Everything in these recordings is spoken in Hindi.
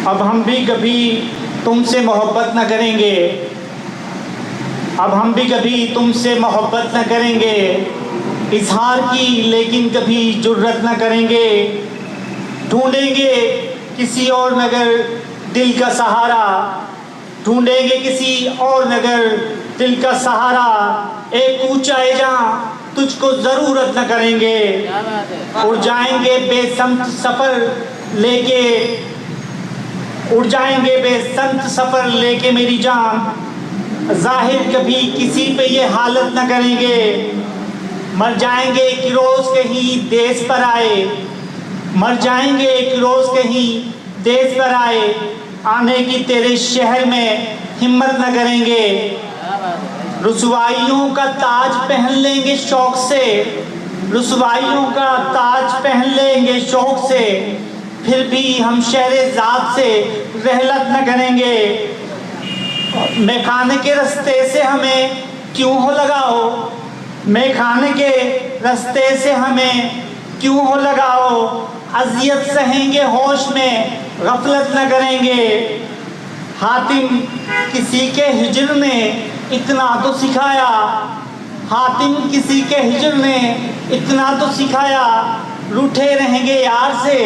अब हम भी कभी तुमसे मोहब्बत न करेंगे, अब हम भी कभी तुमसे मोहब्बत न करेंगे, इजहार की लेकिन कभी जुर्रत न करेंगे। ढूंढेंगे किसी और नगर दिल का सहारा, ढूंढेंगे किसी और नगर दिल का सहारा। एक ऊंचा जहाँ तुझको ज़रूरत न करेंगे, उड़ जाएंगे बेसंत सफ़र लेके, उड़ जाएंगे बेसंत सफ़र लेके मेरी जान। जाहिर कभी किसी पे ये हालत न करेंगे, मर जाएंगे एक रोज़ कहीं देश पर आए, मर जाएंगे एक रोज़ कहीं देश पर आए। आने की तेरे शहर में हिम्मत न करेंगे, रुसवाइयों का ताज पहन लेंगे शौक़ से, रुसवाइयों का ताज पहन लेंगे शौक़ से। फिर भी हम शहरेज़ाद से रहलत न करेंगे। मैखाने के रास्ते से हमें क्यों हो लगाओ, मैखाने के रास्ते से हमें क्यों हो लगाओ। अज़ियत सहेंगे होश में गफलत न करेंगे। हातिम किसी के हिज्र ने इतना तो सिखाया, हातिम किसी के हिज्र ने इतना तो सिखाया। रूठे रहेंगे यार से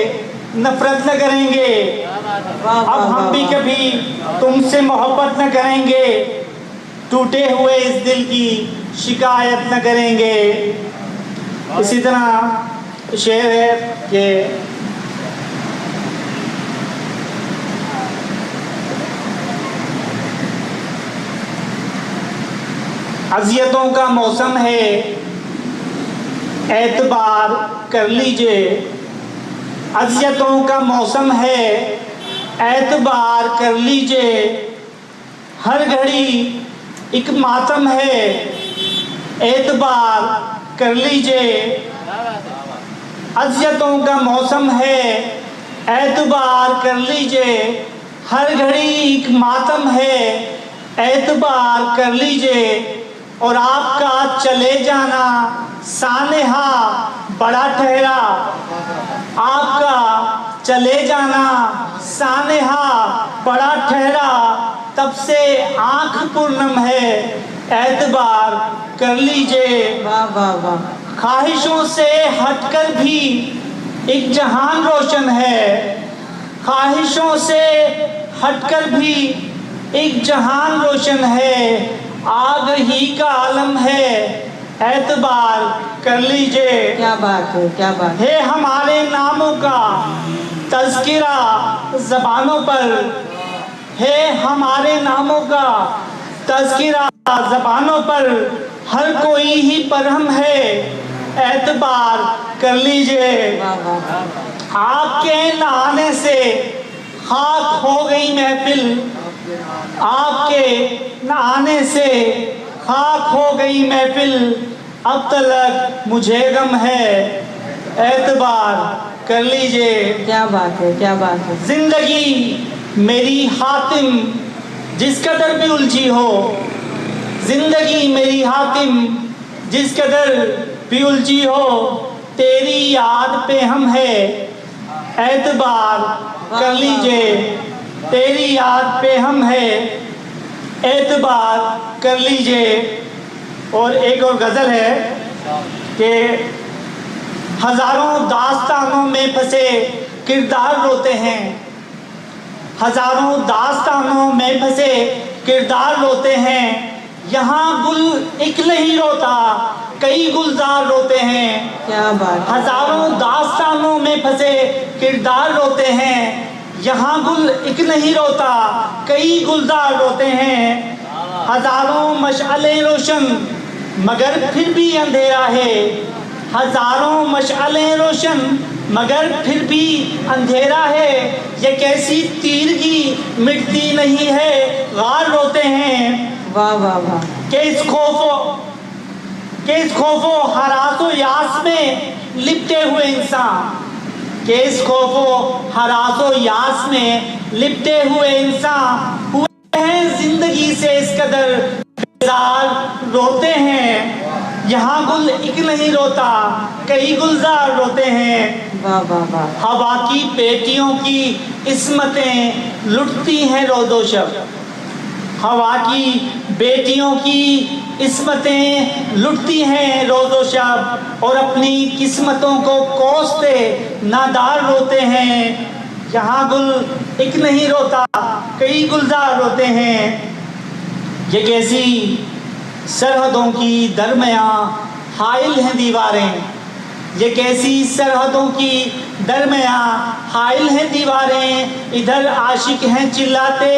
नफरत न करेंगे। अब हम भी कभी तुमसे मोहब्बत न करेंगे, टूटे हुए इस दिल की शिकायत न करेंगे। इसी तरह शेर है कि अज़ियतों का मौसम है एतबार कर लीजिए, अज़ियतों का मौसम है एतबार कर लीजिए। हर घड़ी एक मातम है एतबार कर लीजिए। अज़ियतों का मौसम है एतबार कर लीजिए। हर घड़ी एक मातम है एतबार कर लीजिए। और आपका चले जाना सानेहा बड़ा ठहरा, आपका चले जाना सानेहा बड़ा ठहरा। तब से आँख पूर्णम है एतबार कर लीजिए। वाह वाह वाह। ख्वाहिशों से हटकर भी एक जहान रोशन है, ख्वाहिशों से हटकर भी एक जहान रोशन है। आग ही का आलम है एतबार कर लीजिए। क्या बात है, क्या बात है हमारे नामों का तज़किरा ज़बानों पर, है हमारे नामों का तज़किरा ज़बानों पर। हर कोई ही परहम है एतबार कर लीजिए। आपके नहाने से खाक हो गई महफिल, आपके नहाने से खाक हो गई महफिल। अब तलक मुझे गम है एतबार कर लीजिए। क्या बात है, क्या बात है। जिंदगी मेरी हातिम जिस कदर भी उलझी हो, जिंदगी मेरी हातिम जिस कदर भी उलझी हो, तेरी याद पे हम है एतबार कर लीजिए। तेरी याद पे हम है एतबार कर लीजिए। और एक और गज़ल है कि हज़ारों दास्तानों में फंसे किरदार रोते हैं, हज़ारों दास्तानों में फंसे किरदार रोते हैं। यहाँ गुल एक नहीं रोता कई गुलजार रोते हैं। क्या बात। हज़ारों दास्तानों में फंसे किरदार रोते हैं, यहाँ गुल एक नहीं रोता कई गुलजार रोते हैं। हज़ारों मशअले रोशन मगर फिर भी अंधेरा है, हज़ारों मशअले रोशन मगर फिर भी अंधेरा है। ये कैसी तीरगी मिटती नहीं है गार रोते हैं। वाह वाह वाह। के इस खौफो हरासो यास में लिपटे हुए इंसान, के इस खौफो हरासो यास में लिपटे हुए इंसान हुए हैं जिंदगी से इस कदर बेजार रोते हैं। यहाँ गुल एक नहीं रोता, कई गुलजार रोते हैं। वाह वाह वाह। हवा की बेटियों की इस्मतें लुटती हैं रोज़ो शब। हवा की बेटियों की इस्मतें लुटती हैं रोज़ो शब, और अपनी किस्मतों को कोसते नादार रोते हैं। यहाँ गुल एक नहीं रोता, कई गुलजार रोते हैं। ये कैसी सरहदों की दरमियाँ हाइल हैं दीवारें, ये कैसी सरहदों की दरमियाँ हाइल हैं दीवारें। इधर आशिक हैं चिल्लाते,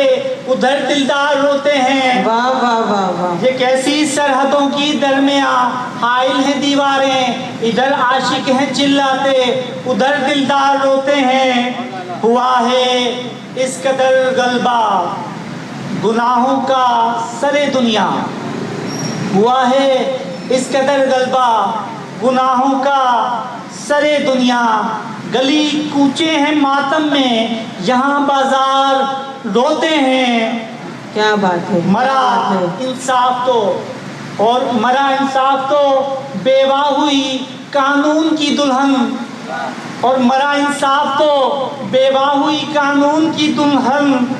उधर दिलदार रोते हैं। वाह वाह वाह वाह। ये कैसी सरहदों की दरमियाँ हाइल हैं दीवारें, इधर आशिक हैं चिल्लाते, उधर दिलदार रोते हैं। हुआ है इस कदर गलबा गुनाहों का सरे दुनिया, हुआ है इस कदर गलबा गुनाहों का सरे दुनिया। गली कूचे हैं मातम में, यहाँ बाजार रोते हैं। क्या बात है, मरा क्या बात है। इंसाफ तो, और मरा इंसाफ तो बेवा हुई कानून की दुल्हन, और मरा इंसाफ तो बेवा हुई कानून की दुल्हन।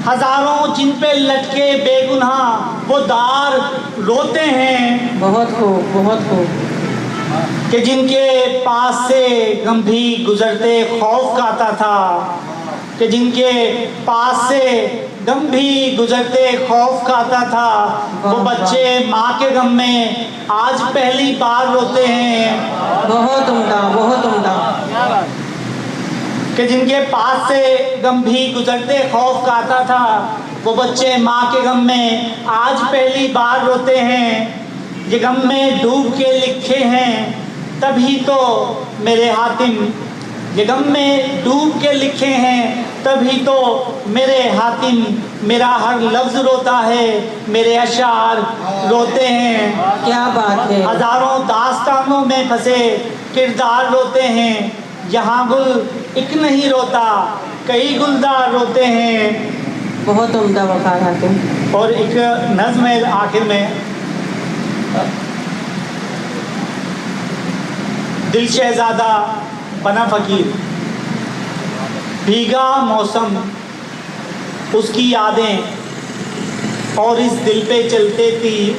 हजारों जिन पे लटके बेगुनाह वो दार रोते हैं। बहुत खूब, बहुत खूब। कि जिनके पास से गम भी गुजरते खौफ का आता था, कि जिनके पास से गम भी गुजरते खौफ का आता था, वो बच्चे माँ के गम में आज पहली बार रोते हैं। बहुत उम्दा, बहुत उम्दा। कि जिनके पास से गम भी गुजरते खौफ का आता था, वो बच्चे माँ के गम में आज पहली बार रोते हैं। ये गम में डूब के लिखे हैं तभी तो मेरे हातिम, ये गम में डूब के लिखे हैं तभी तो मेरे हातिम। मेरा हर लफ्ज़ रोता है, मेरे अशार रोते हैं। क्या बात है। हजारों दास्तानों में फंसे किरदार रोते हैं। यहाँ गुल एक नहीं रोता, कई गुलदार रोते हैं। बहुत उम्दा वकार हातिम। और एक नज़्म है आखिर में, दिल शहज़ादा बना फ़कीर, भीगा मौसम उसकी यादें और इस दिल पे चलते तीर।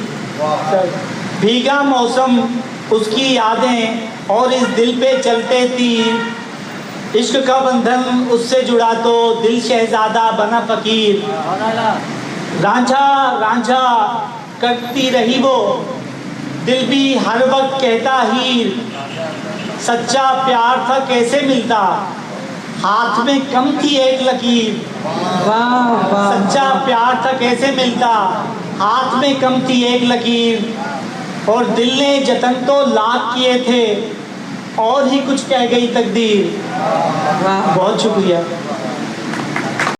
भीगा मौसम उसकी यादें और इस दिल पे चलते तीर। इश्क का बंधन उससे जुड़ा तो दिल शहज़ादा बना फ़कीर। रांझा रांझा करती रही वो, दिल भी हर वक्त कहता हीर। सच्चा प्यार था कैसे मिलता, हाथ में कम थी एक लकीर। वाह वाह। सच्चा प्यार था कैसे मिलता, हाथ में कम थी एक लकीर। और दिल ने जतन तो लाख किए थे, और ही कुछ कह गई तकदीर। वाह। बहुत शुक्रिया।